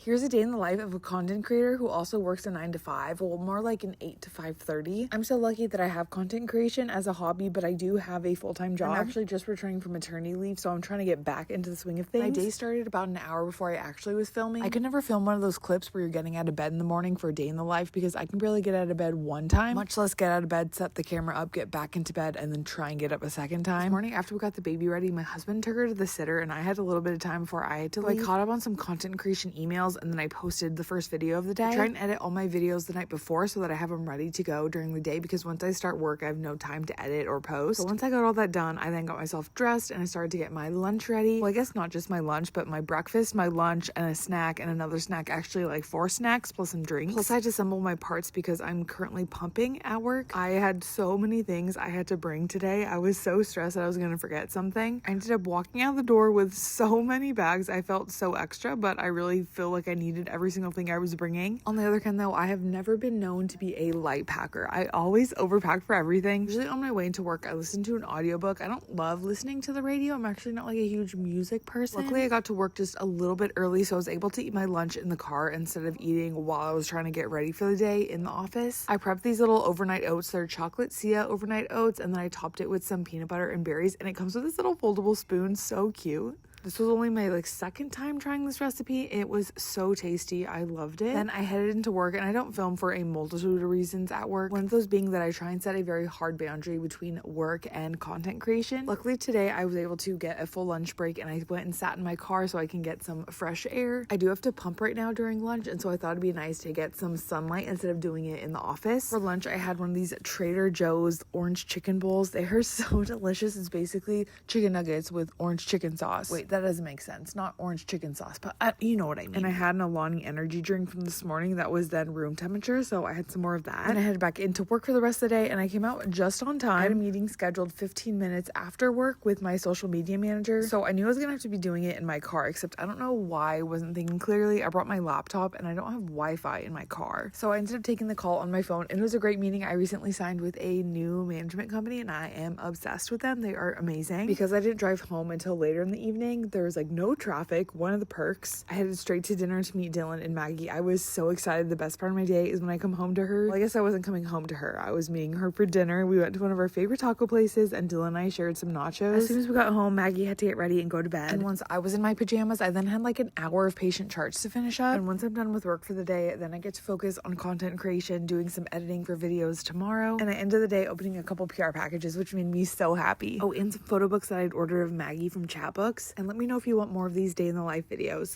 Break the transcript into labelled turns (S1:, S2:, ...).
S1: Here's a day in the life of a content creator who also works a 9 to 5, well, more like an 8 to 5:30. I'm so lucky that I have content creation as a hobby, but I do have a full-time job. I'm actually just returning from maternity leave, so I'm trying to get back into the swing of things. My day started about an hour before I actually was filming. I could never film one of those clips where you're getting out of bed in the morning for a day in the life because I can barely get out of bed one time, much less get out of bed, set the camera up, get back into bed, and then try and get up a second time. This morning after we got the baby ready, my husband took her to the sitter and I had a little bit of time before I had to leave. I caught up on some content creation emails and then I posted the first video of the day. I try and edit all my videos the night before so that I have them ready to go during the day because once I start work, I have no time to edit or post. So once I got all that done, I then got myself dressed and I started to get my lunch ready. Well, I guess not just my lunch, but my breakfast, my lunch, and a snack and another snack, actually like 4 snacks plus some drinks. Plus I had to assemble my parts because I'm currently pumping at work. I had so many things I had to bring today. I was so stressed that I was gonna forget something. I ended up walking out the door with so many bags. I felt so extra, but I really feel like I needed every single thing I was bringing. On the other hand though, I have never been known to be a light packer. I always overpack for everything. Usually on my way into work, I listen to an audiobook. I don't love listening to the radio. I'm actually not like a huge music person. Luckily, I got to work just a little bit early, so I was able to eat my lunch in the car instead of eating while I was trying to get ready for the day in the office. I prepped these little overnight oats. They're chocolate Sia overnight oats, and then I topped it with some peanut butter and berries, and it comes with this little foldable spoon. So cute. This was only my second time trying this recipe. It was so tasty. I loved it. Then I headed into work and I don't film for a multitude of reasons at work. One of those being that I try and set a very hard boundary between work and content creation. Luckily today I was able to get a full lunch break and I went and sat in my car so I can get some fresh air. I do have to pump right now during lunch and so I thought it'd be nice to get some sunlight instead of doing it in the office. For lunch I had one of these Trader Joe's orange chicken bowls. They are so delicious. It's basically chicken nuggets with orange chicken sauce. Wait, that doesn't make sense. Not orange chicken sauce, but you know what I mean. And I had an Alani energy drink from this morning that was then room temperature, so I had some more of that. And I headed back into work for the rest of the day and I came out just on time. I had a meeting scheduled 15 minutes after work with my social media manager, so I knew I was gonna have to be doing it in my car, except I don't know why I wasn't thinking clearly. I brought my laptop and I don't have Wi-Fi in my car, so I ended up taking the call on my phone and it was a great meeting. I recently signed with a new management company and I am obsessed with them. They are amazing. Because I didn't drive home until later in the evening, there was no traffic. One of the perks. I headed straight to dinner to meet Dylan and Maggie. I was so excited. The best part of my day is when I come home to her. Well, I guess I wasn't coming home to her. I was meeting her for dinner. We went to one of our favorite taco places and Dylan and I shared some nachos. As soon as we got home, Maggie had to get ready and go to bed. And once I was in my pajamas, I then had an hour of patient charts to finish up. And once I'm done with work for the day, then I get to focus on content creation, doing some editing for videos tomorrow. And I ended the day opening a couple PR packages, which made me so happy. Oh, and some photo books that I'd ordered of Maggie from Chatbooks. And let me know if you want more of these day in the life videos.